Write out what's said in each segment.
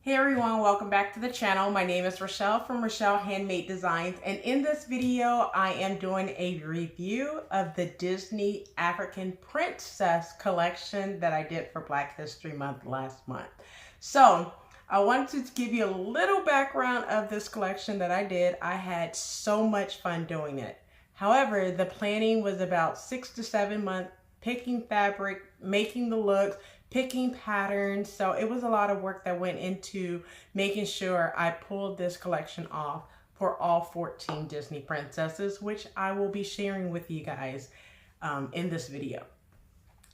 Hey everyone, welcome back to the channel. My name is Rochelle from Rochelle.Handmade.Designs, and in this video I am doing a review of the Disney African Princess collection that I did for Black History Month last month. So I wanted to give you a little background of this collection that I did. I had so much fun doing it. However, the planning was about 6 to 7 months, picking fabric, making the looks, picking patterns. So it was a lot of work that went into making sure I pulled this collection off for all 14 Disney princesses, which I will be sharing with you guys in this video.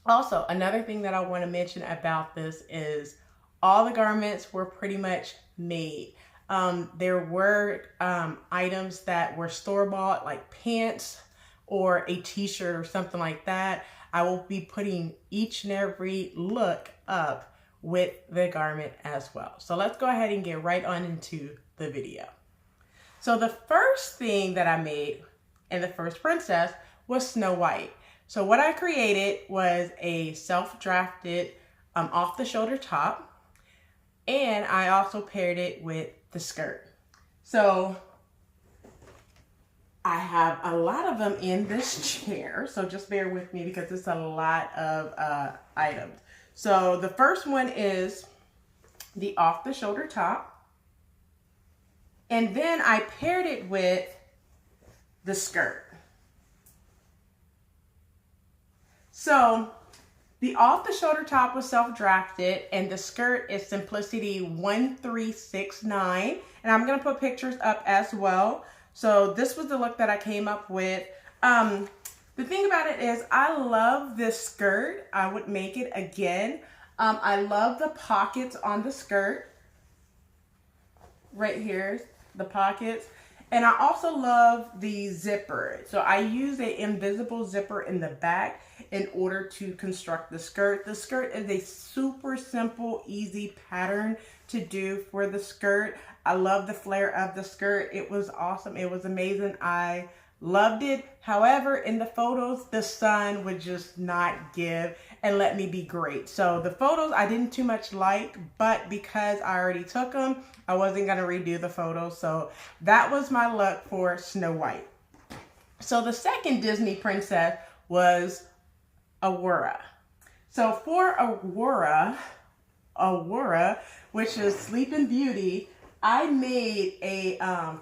Also, another thing that I want to mention about this is all the garments were pretty much made. There were items that were store-bought, like pants or a t-shirt or something like that. I will be putting each and every look up with the garment as well. So let's go ahead and get right on into the video. So the first thing that I made in the first princess was Snow White. So what I created was a self-drafted off-the-shoulder top, and I also paired it with the skirt. So I have a lot of them in this chair, so just bear with me because it's a lot of items. So the first one is the off-the-shoulder top, and then I paired it with the skirt. So the off-the-shoulder top was self-drafted, and the skirt is Simplicity 1369, and I'm going to put pictures up as well. So this was the look that I came up with. The thing about it is I love this skirt. I would make it again. I love the pockets on the skirt. Right here, the pockets. And I also love the zipper. So I use an invisible zipper in the back in order to construct the skirt. The skirt is a super simple, easy pattern to do for the skirt. I love the flare of the skirt. It was awesome. It was amazing. I loved it. However, in the photos, the sun would just not give and let me be great. So the photos I didn't too much like, but because I already took them, I wasn't going to redo the photos. So that was my look for Snow White. So the second Disney princess was Aurora. So for Aurora, which is Sleeping Beauty, I made a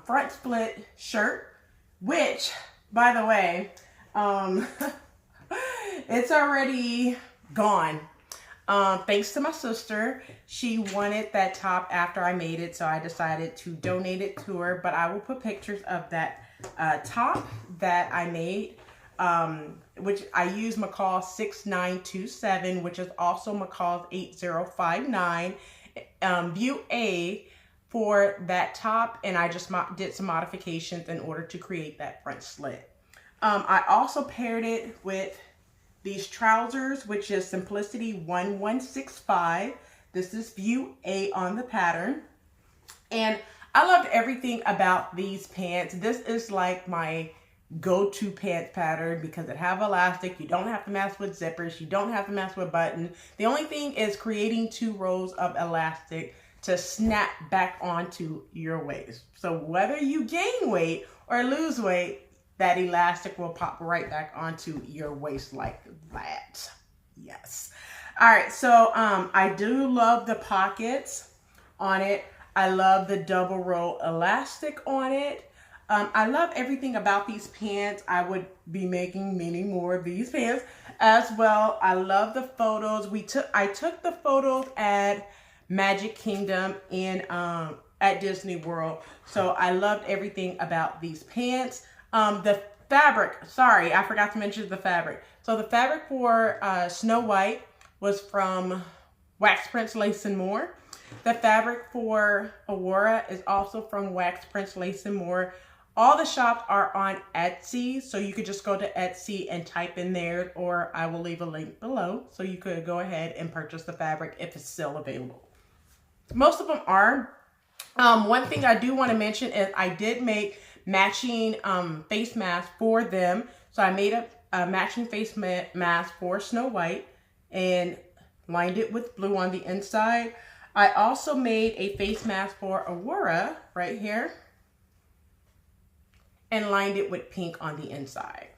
front split shirt, which, by the way, it's already gone. Thanks to my sister. She wanted that top after I made it, so I decided to donate it to her. But I will put pictures of that top that I made, which I use McCall 6927, which is also McCall's 8059. View A for that top, and I just did some modifications in order to create that front slit. I also paired it with these trousers, which is Simplicity 1165. This is view A on the pattern. And I loved everything about these pants. This is like my go-to pants pattern because it have elastic. You don't have to mess with zippers. You don't have to mess with buttons. The only thing is creating 2 rows of elastic to snap back onto your waist. So whether you gain weight or lose weight, that elastic will pop right back onto your waist like that. Yes. All right. So I do love the pockets on it. I love the double row elastic on it. I love everything about these pants. I would be making many more of these pants as well. I love the photos. I took the photos at Magic Kingdom in at Disney World. So I loved everything about these pants. The fabric, sorry, I forgot to mention the fabric. So the fabric for Snow White was from Wax Prints Lace and More. The fabric for Aurora is also from Wax Prints Lace and More. All the shops are on Etsy, so you could just go to Etsy and type in there, or I will leave a link below so you could go ahead and purchase the fabric if it's still available. Most of them are. One thing I do want to mention is I did make matching face masks for them. So I made a matching face mask for Snow White and lined it with blue on the inside. I also made a face mask for Aurora right here and lined it with pink on the inside.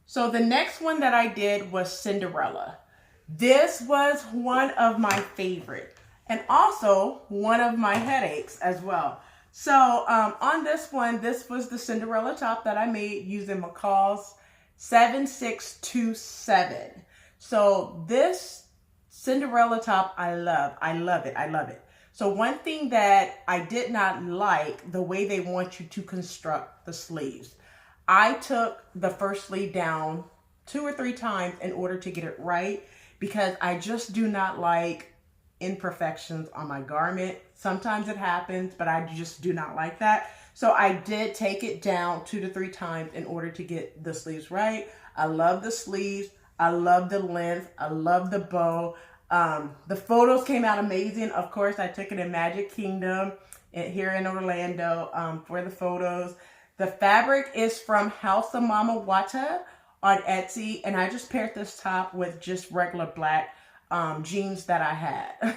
So the next one that I did was Cinderella. This was one of my favorite and also one of my headaches as well. So on this one, this was the Cinderella top that I made using McCall's 7627. So this Cinderella top, I love it. So one thing that I did not like, the way they want you to construct the sleeves. I took the first sleeve down 2 or 3 times in order to get it right, because I just do not like imperfections on my garment. Sometimes it happens, but I just do not like that. So I did take it down 2 to 3 times in order to get the sleeves right. I love the sleeves. I love the length. I love the bow. The photos came out amazing. Of course, I took it in Magic Kingdom here in Orlando for the photos. The fabric is from House of Mama Wata on Etsy, and I just paired this top with just regular black jeans that I had.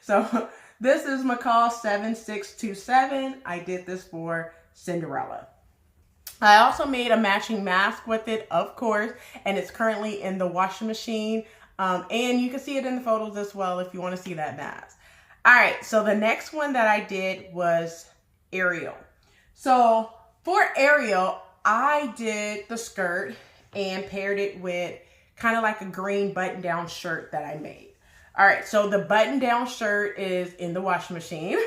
So this is McCall 7627. I did this for Cinderella. I also made a matching mask with it, of course, and it's currently in the washing machine. And you can see it in the photos as well if you want to see that mask. All right, so the next one that I did was Ariel. So for Ariel, I did the skirt and paired it with kind of like a green button-down shirt that I made. All right, so the button-down shirt is in the washing machine,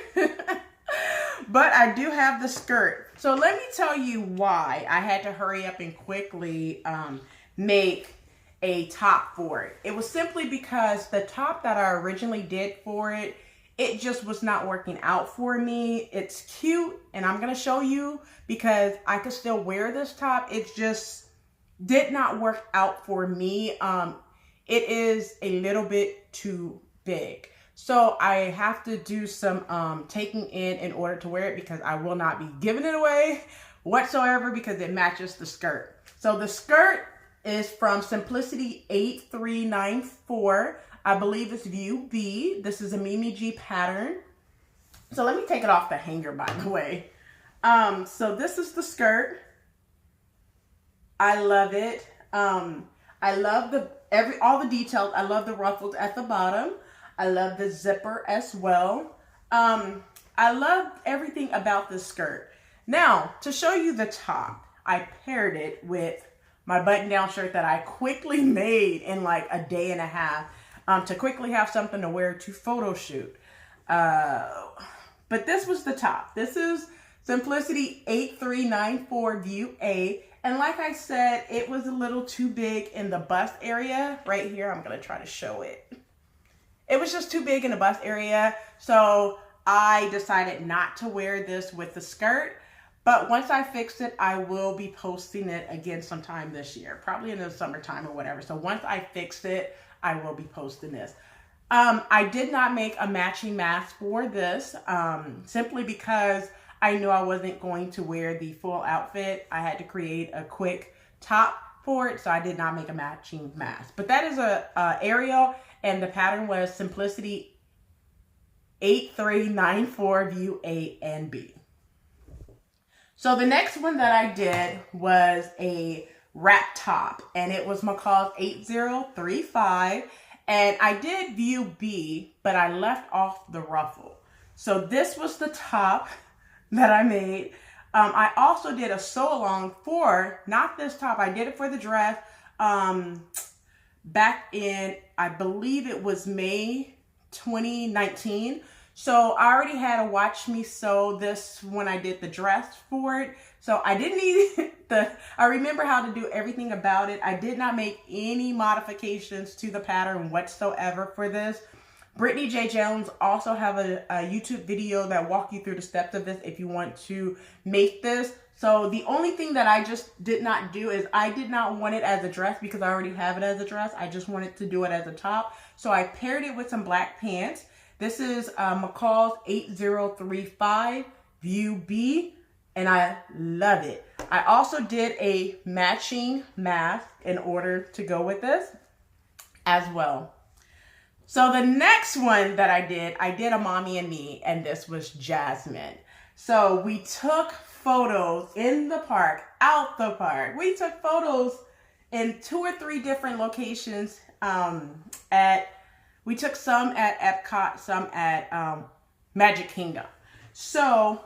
but I do have the skirt. So let me tell you why I had to hurry up and quickly make a top for it. It was simply because the top that I originally did for it, it just was not working out for me. It's cute, and I'm gonna show you because I could still wear this top. It just did not work out for me. It is a little bit too big. So I have to do some taking in order to wear it, because I will not be giving it away whatsoever because it matches the skirt. So the skirt is from Simplicity 8394. I believe it's View B. This is a Mimi G pattern. So let me take it off the hanger, by the way. So this is the skirt. I love it. I love all the details. I love the ruffles at the bottom. I love the zipper as well. I love everything about this skirt. Now, to show you the top, I paired it with my button-down shirt that I quickly made in like a day and a half to quickly have something to wear to photo shoot. But this was the top. This is Simplicity 8394 View A. And like I said, it was a little too big in the bust area. Right here, I'm going to try to show it. It was just too big in the bust area. So I decided not to wear this with the skirt. But once I fix it, I will be posting it again sometime this year, probably in the summertime or whatever. So once I fix it, I will be posting this. I did not make a matching mask for this simply because I knew I wasn't going to wear the full outfit. I had to create a quick top for it, so I did not make a matching mask. But that is a Ariel, and the pattern was Simplicity 8394 View A and B. So the next one that I did was a wrap top, and it was McCall's 8035, and I did View B, but I left off the ruffle. So this was the top that I made. I also did a sew along for, not this top, I did it for the dress back in, I believe it was May 2019. So I already had to watch me sew this when I did the dress for it. So I didn't need I remember how to do everything about it. I did not make any modifications to the pattern whatsoever for this. Brittany J. Jones also have a YouTube video that walk you through the steps of this if you want to make this. So the only thing that I just did not do is I did not want it as a dress because I already have it as a dress. I just wanted to do it as a top. So I paired it with some black pants. This is McCall's 8035 View B, and I love it. I also did a matching mask in order to go with this as well. So the next one that I did a mommy and me, and this was Jasmine. So we took photos in the park, out the park. We took photos in 2 or 3 different locations. We took some at Epcot, some at Magic Kingdom. So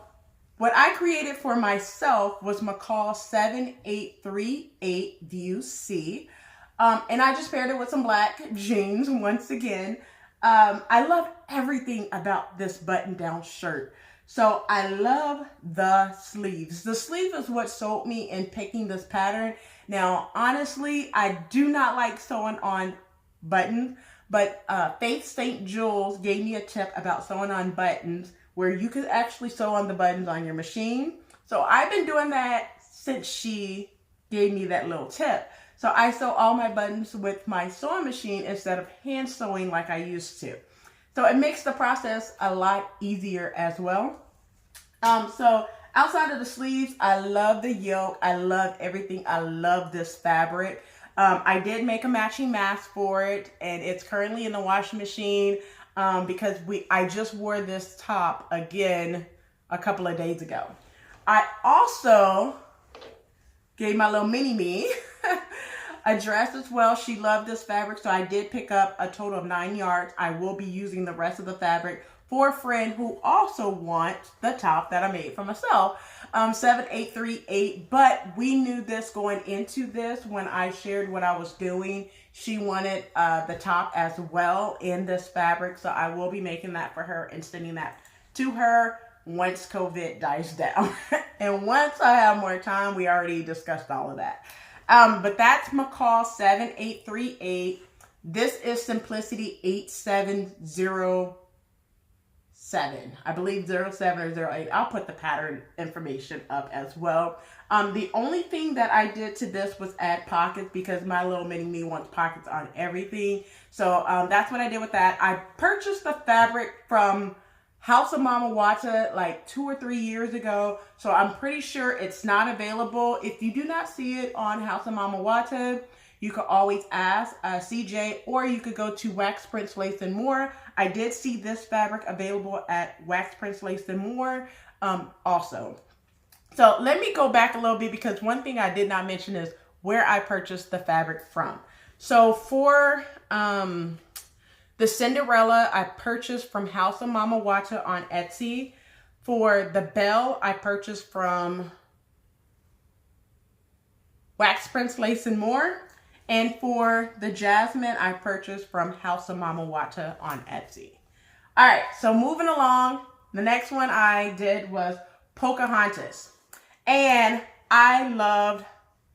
what I created for myself was McCall 7838 View C. And I just paired it with some black jeans once again. I love everything about this button-down shirt. So I love the sleeves. The sleeve is what sold me in picking this pattern. Now, honestly, I do not like sewing on buttons, but Faith St. Jules gave me a tip about sewing on buttons where you could actually sew on the buttons on your machine. So I've been doing that since she gave me that little tip. So I sew all my buttons with my sewing machine instead of hand sewing like I used to. So it makes the process a lot easier as well. So outside of the sleeves, I love the yoke. I love everything. I love this fabric. I did make a matching mask for it, and it's currently in the washing machine because I just wore this top again a couple of days ago. I also gave my little mini-me a dress as well. She loved this fabric, so I did pick up a total of 9 yards. I will be using the rest of the fabric for a friend who also wants the top that I made for myself, 7838. But we knew this going into this when I shared what I was doing. She wanted the top as well in this fabric, so I will be making that for her and sending that to her once COVID dies down. And once I have more time, we already discussed all of that. But that's McCall 7838. This is Simplicity 8707. I believe 07 or 08. I'll put the pattern information up as well. The only thing that I did to this was add pockets because my little mini-me wants pockets on everything. So that's what I did with that. I purchased the fabric from House of Mama Wata like 2 or 3 years ago, so I'm pretty sure it's not available. If you do not see it on House of Mama Wata, you could always ask CJ, or you could go to Wax Prints Lace and More. I did see this fabric available at Wax Prints Lace and More also. So let me go back a little bit because one thing I did not mention is where I purchased the fabric from. So for the Cinderella, I purchased from House of Mama Wata on Etsy. For the Belle, I purchased from Wax Prints Lace and More. And for the Jasmine, I purchased from House of Mama Wata on Etsy. All right, so moving along, the next one I did was Pocahontas. And I loved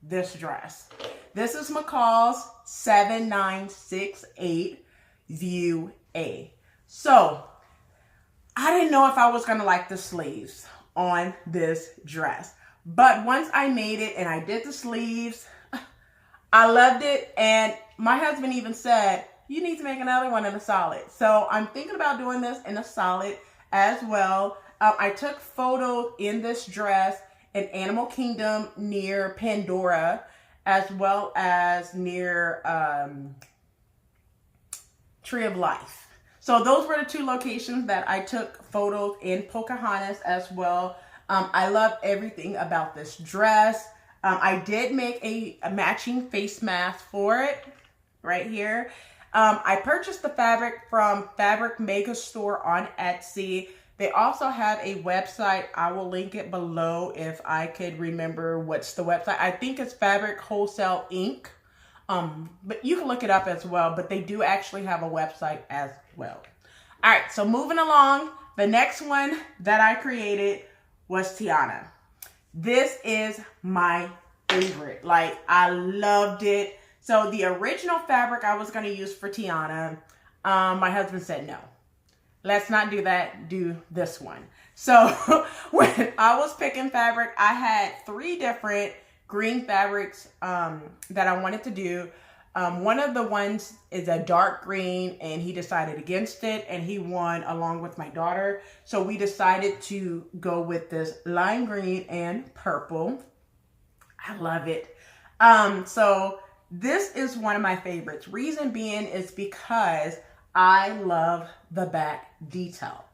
this dress. This is McCall's 7968. View A. So I didn't know if I was gonna like the sleeves on this dress, but once I made it and I did the sleeves, I loved it. And my husband even said, you need to make another one in a solid. So I'm thinking about doing this in a solid as well. I took photos in this dress in Animal Kingdom near Pandora, as well as near Tree of Life. So those were the 2 locations that I took photos in Pocahontas as well. I love everything about this dress. I did make a matching face mask for it right here. I purchased the fabric from Fabric Mega Store on Etsy. They also have a website. I will link it below if I could remember what's the website. I think it's Fabric Wholesale Inc. But you can look it up as well, but they do actually have a website as well. All right, so moving along, the next one that I created was Tiana. This is my favorite. Like, I loved it. So the original fabric I was going to use for Tiana, my husband said, no, let's not do that. Do this one. So when I was picking fabric, I had 3 different green fabrics that I wanted to do. One of the ones is a dark green, and he decided against it, and he won along with my daughter. So we decided to go with this lime green and purple. I love it. So this is one of my favorites. Reason being is because I love the back detail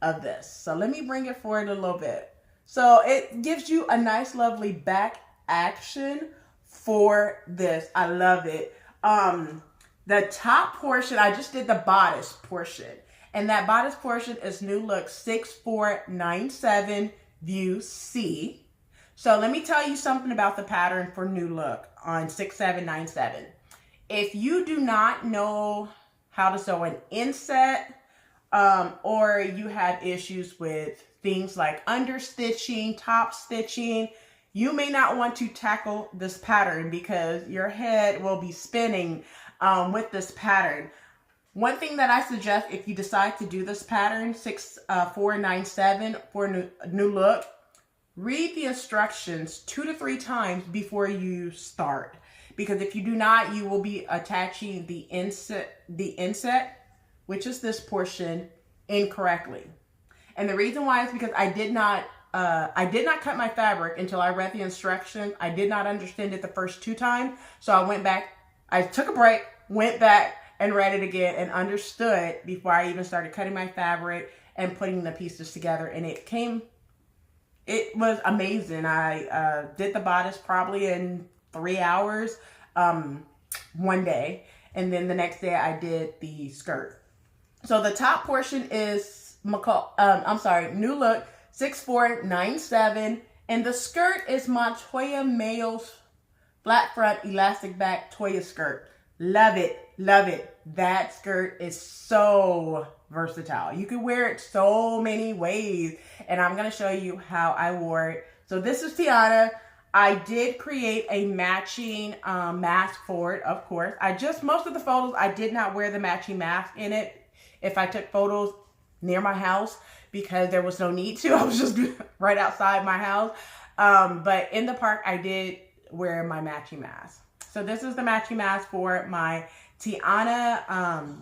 of this. So let me bring it forward a little bit. So it gives you a nice, lovely back action for this. I love it. The top portion, I just did the bodice portion. And that bodice portion is New Look 6497 View C. So let me tell you something about the pattern for New Look on 6797. If you do not know how to sew an inset, or you have issues with things like understitching, top stitching, you may not want to tackle this pattern because your head will be spinning with this pattern. One thing that I suggest if you decide to do this pattern, 6497 for New Look, read the instructions 2 to 3 times before you start. Because if you do not, you will be attaching the inset, which is this portion, incorrectly. And the reason why is because I did not cut my fabric until I read the instructions. I did not understand it the first 2 times. So I went back, I took a break, went back and read it again and understood before I even started cutting my fabric and putting the pieces together. And it was amazing. I did the bodice probably in 3 hours one day. And then the next day I did the skirt. So the top portion is New Look 6497. And the skirt is Montoya Mayo's flat front elastic back Toya skirt. Love it. Love it. That skirt is so versatile. You can wear it so many ways. And I'm going to show you how I wore it. So this is Tiana. I did create a matching mask for it, of course. Most of the photos, I did not wear the matching mask in it if I took photos near my house because there was no need to. I was just right outside my house. But in the park, I did wear my matching mask. So this is the matching mask for my Tiana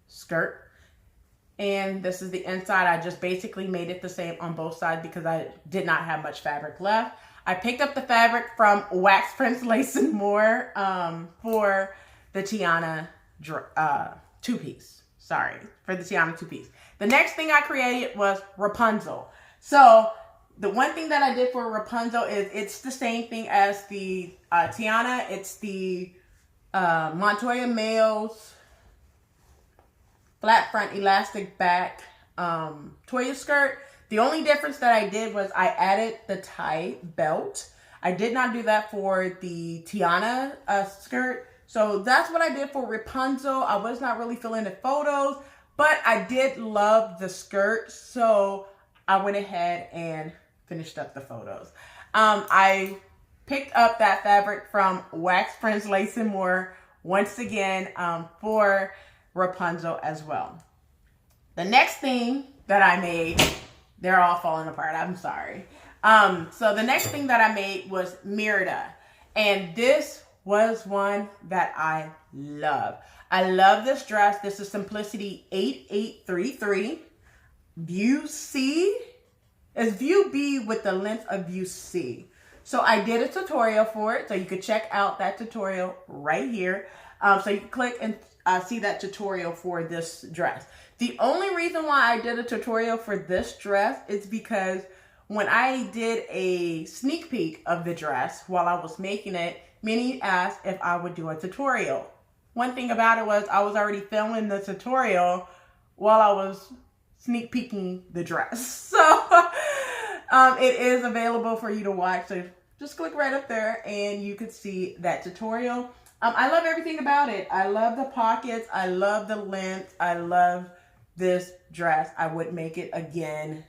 skirt. And this is the inside. I just basically made it the same on both sides because I did not have much fabric left. I picked up the fabric from Wax Prince Lace and More for the Tiana two-piece. Sorry, for the Tiana two-piece. The next thing I created was Rapunzel. So the one thing that I did for Rapunzel is it's the same thing as the Tiana. It's the Montoya Mayo's flat front elastic back Toya skirt. The only difference that I did was I added the tie belt. I did not do that for the Tiana skirt. So that's what I did for Rapunzel. I was not really feeling the photos, but I did love the skirt. So I went ahead and finished up the photos. I picked up that fabric from Wax Prince Lace and More once again for Rapunzel as well. The next thing that I made, they're all falling apart, I'm sorry. So the next thing that I made was Merida. And this was one that I love. I love this dress. This is Simplicity 8833. View C is View B with the length of View C. So I did a tutorial for it. So you could check out that tutorial right here. So you can click and see that tutorial for this dress. The only reason why I did a tutorial for this dress is because when I did a sneak peek of the dress while I was making it, many asked if I would do a tutorial. One thing about it was I was already filming the tutorial while I was sneak peeking the dress. So it is available for you to watch. So just click right up there and you could see that tutorial. I love everything about it. I love the pockets. I love the length. I love this dress. I would make it again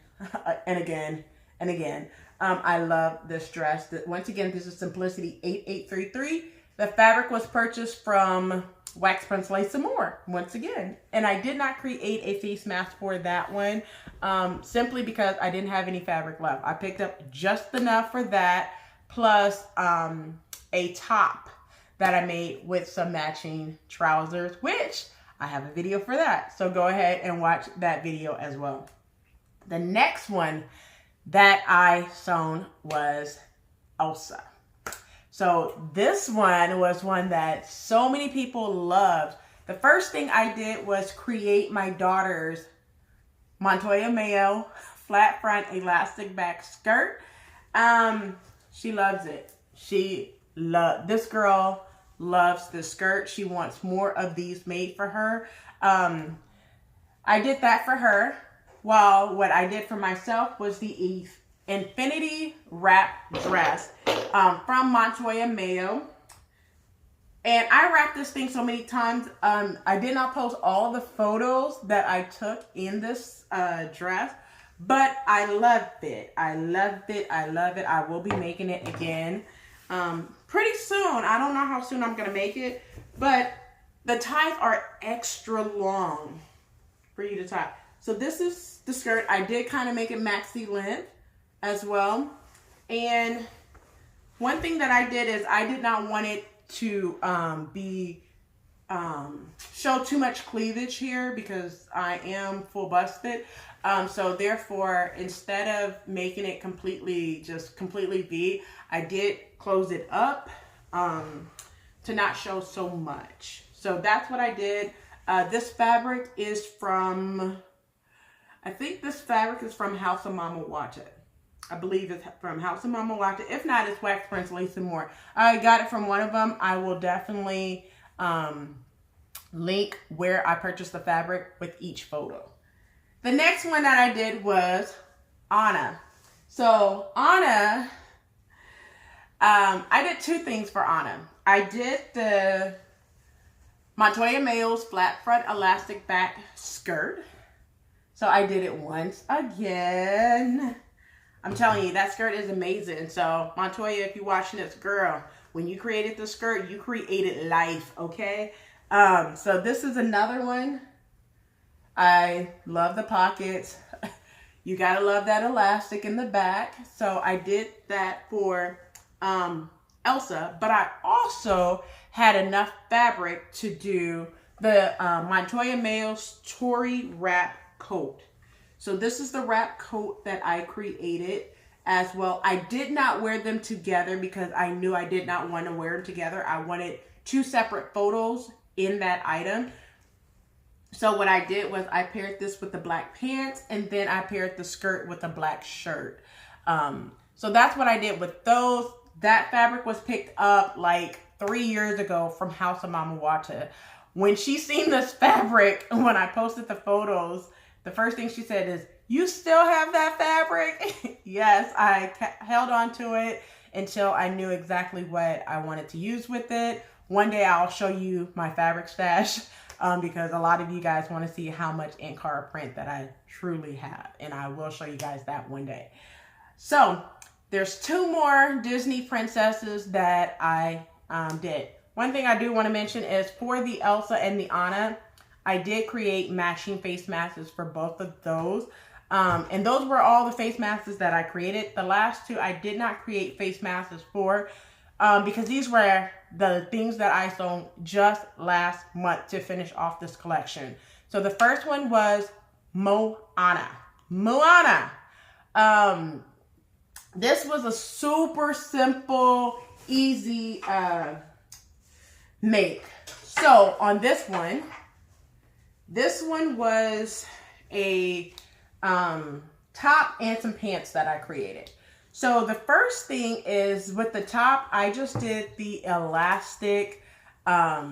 and again and again. I love this dress. Once again, this is Simplicity 8833. The fabric was purchased from Wax Prince Lace and More, once again. And I did not create a face mask for that one, simply because I didn't have any fabric left. I picked up just enough for that, plus a top that I made with some matching trousers, which I have a video for that. So go ahead and watch that video as well. The next one that I sewn was Elsa. So this one was one that so many people loved. the first thing I did was create my daughter's Montoya Mayo flat front elastic back skirt. She loves it. This girl loves the skirt. She wants more of these made for her. I did that for her, while what I did for myself was the infinity wrap dress from Montoya Mayo. And I wrapped this thing so many times. I did not post all the photos that I took in this dress, but I loved it. I loved it. I love it. I will be making it again pretty soon. I don't know how soon I'm going to make it, but the ties are extra long for you to tie. So this is the skirt. I did kind of make it maxi length as well. And one thing that I did is I did not want it to show too much cleavage here because I am full busted. So therefore, instead of making it completely V, I did close it up to not show so much. So that's what I did. This fabric is from, I think this fabric is from House of Mama Wata. I believe it's from House of Mama Wata. If not, it's Wax Prince Lace and More. I got it from one of them. I will definitely link where I purchased the fabric with each photo. The next one that I did was Anna. So Anna, I did two things for Anna. I did the Montoya Mayo's flat front elastic back skirt. So I did it once again. I'm telling you, that skirt is amazing. So Montoya, if you're watching this, girl, when you created the skirt, you created life, okay? So this is another one. I love the pockets. You gotta love that elastic in the back. So I did that for Elsa, but I also had enough fabric to do the Montoya Mayo's Tory wrap coat. So this is the wrap coat that I created as well. I did not wear them together because I knew I did not want to wear them together. I wanted two separate photos in that item. So what I did was I paired this with the black pants, and then I paired the skirt with a black shirt. So that's what I did with those. That fabric was picked up like 3 years ago from House of Mama Wata. When she seen this fabric, when I posted the photos, the first thing she said is, "You still have that fabric?" Yes, I held on to it until I knew exactly what I wanted to use with it. One day I'll show you my fabric stash because a lot of you guys want to see how much ink card print that I truly have. And I will show you guys that one day. So there's two more Disney princesses that I did. One thing I do want to mention is for the Elsa and the Anna, I did create matching face masks for both of those. And those were all the face masks that I created. The last two I did not create face masks for because these were the things that I sewn just last month to finish off this collection. So the first one was Moana. This was a super simple, easy make. So on this one was a top and some pants that I created. So the first thing is with the top, I just did the elastic off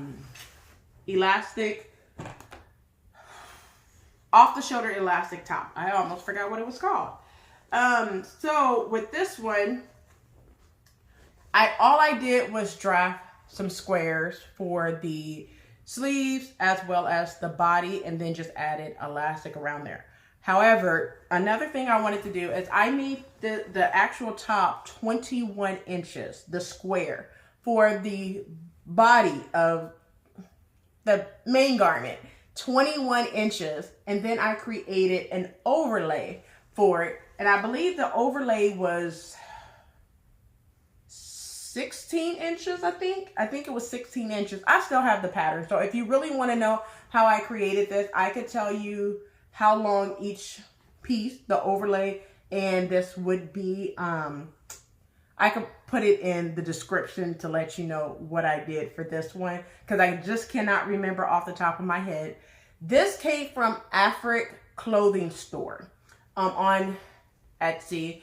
the shoulder elastic top. I almost forgot what it was called. So with this one, all I did was draft some squares for the sleeves as well as the body, and then just added elastic around there. However, another thing I wanted to do is I made the actual top 21 inches, the square, for the body of the main garment, 21 inches. And then I created an overlay for it. And I believe the overlay was 16 inches, I think it was 16 inches. I still have the pattern. So if you really want to know how I created this, I could tell you how long each piece, the overlay, and this would be. I put it in the description to let you know what I did for this one, because I just cannot remember off the top of my head. This came from Afric Clothing Store on Etsy.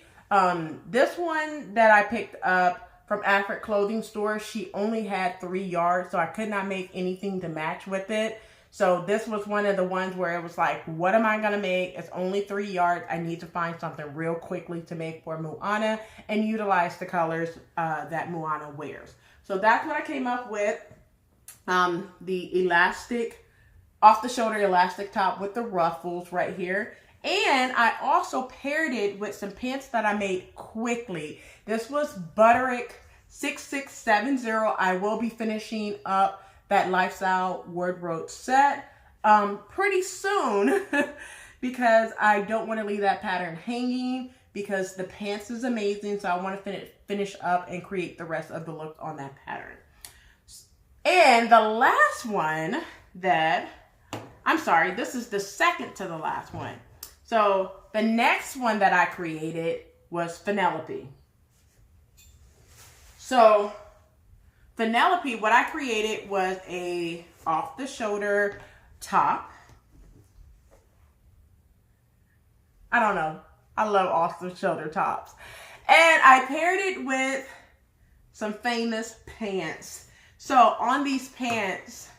This one that I picked up from Afric Clothing Store, she only had 3 yards, so I could not make anything to match with it. So this was one of the ones where it was like, what am I going to make? It's only 3 yards. I need to find something real quickly to make for Moana and utilize the colors that Moana wears. So that's what I came up with. The elastic, off the shoulder elastic top with the ruffles right here. And I also paired it with some pants that I made quickly. This was Butterick 6670. I will be finishing up that lifestyle wardrobe set pretty soon because I don't want to leave that pattern hanging, because the pants is amazing. So I want to finish up and create the rest of the look on that pattern. And the last one that, I'm sorry, this is the second to the last one. So the next one that I created was Penelope. So Vanellope, what I created was a off-the-shoulder top. I don't know. I love off-the-shoulder tops. And I paired it with some famous pants. So on these pants,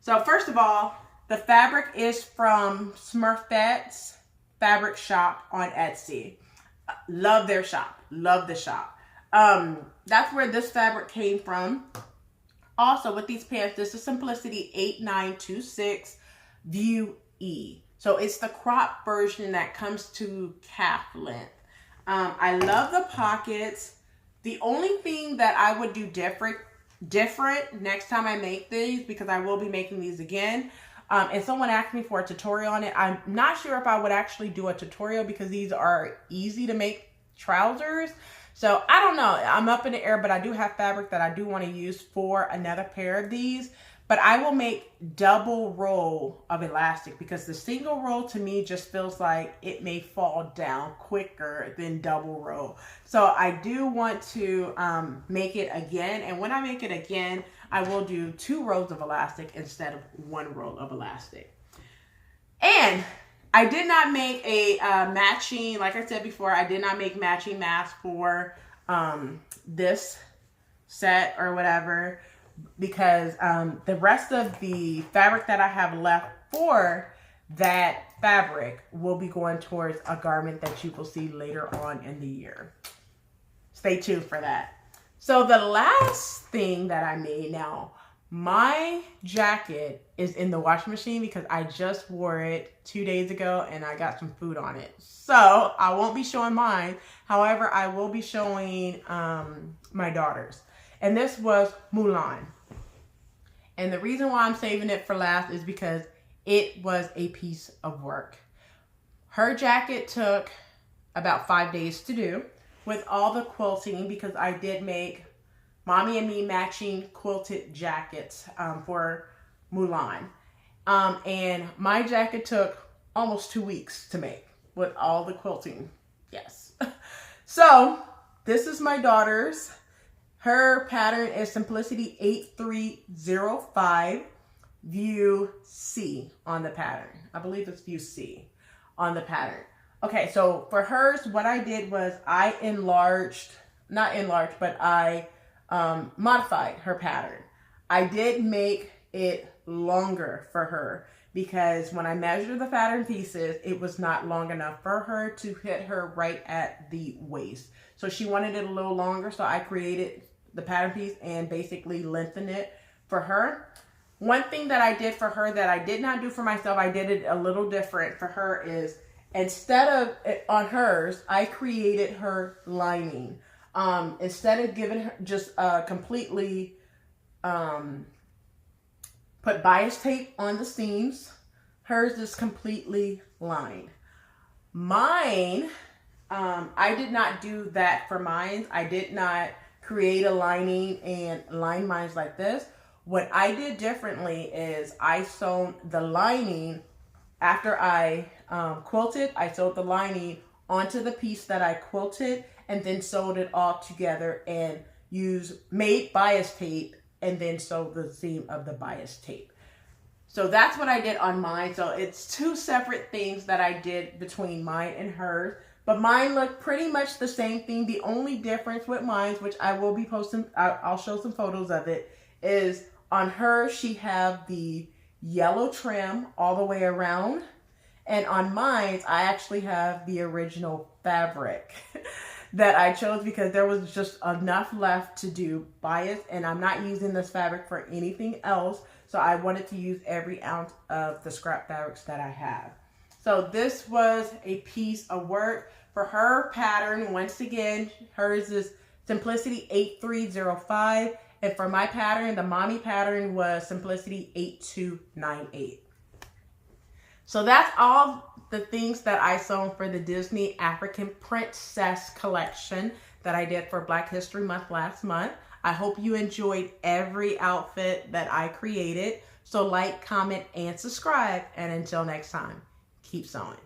so first of all, the fabric is from Smurfette's Fabric Shop on Etsy. Love their shop. Love the shop. That's where this fabric came from. Also with these pants, this is Simplicity 8926 View E. So it's the crop version that comes to calf length. I love the pockets. The only thing that I would do different next time I make these, because I will be making these again. And someone asked me for a tutorial on it. I'm not sure if I would actually do a tutorial because these are easy to make trousers. So I don't know. I'm up in the air, but I do have fabric that I do want to use for another pair of these. But I will make double roll of elastic, because the single roll to me just feels like it may fall down quicker than double roll. So I do want to make it again. And when I make it again, I will do 2 rows of elastic instead of 1 roll of elastic. And I did not make a matching, like I said before, I did not make matching masks for this set or whatever, because the rest of the fabric that I have left for that fabric will be going towards a garment that you will see later on in the year. Stay tuned for that. So the last thing that I made, now my jacket is in the washing machine because I just wore it 2 days ago and I got some food on it. So I won't be showing mine. However, I will be showing my daughter's. And this was Mulan. And the reason why I'm saving it for last is because it was a piece of work. Her jacket took about 5 days to do with all the quilting, because I did make Mommy and Me matching quilted jackets for Mulan. And my jacket took almost 2 weeks to make with all the quilting. Yes. So this is my daughter's. Her pattern is Simplicity 8305 View C on the pattern. I believe it's View C on the pattern. Okay, so for hers, what I did was I modified her pattern. I did make it longer for her because when I measured the pattern pieces, it was not long enough for her to hit her right at the waist. So she wanted it a little longer, so I created the pattern piece and basically lengthened it for her. One thing that I did for her that I did not do for myself, I did it a little different for her, is instead of on hers, I created her lining. Instead of giving her just completely put bias tape on the seams, hers is completely lined. Mine, I did not do that for mine. I did not create a lining and line mine like this. What I did differently is I sewn the lining after I quilted. I sewed the lining onto the piece that I quilted, and then sewed it all together and made bias tape and then sewed the seam of the bias tape. So that's what I did on mine. So it's two separate things that I did between mine and hers. But mine look pretty much the same thing. The only difference with mine, which I will be posting, I'll show some photos of it, is on her, she have the yellow trim all the way around. And on mine, I actually have the original fabric that I chose because there was just enough left to do bias. And I'm not using this fabric for anything else. So I wanted to use every ounce of the scrap fabrics that I have. So this was a piece of work. For her pattern, once again, hers is Simplicity 8305. And for my pattern, the mommy pattern was Simplicity 8298. So that's all the things that I sewn for the Disney African Princess collection that I did for Black History Month last month. I hope you enjoyed every outfit that I created. So like, comment, and subscribe. And until next time, keep sewing.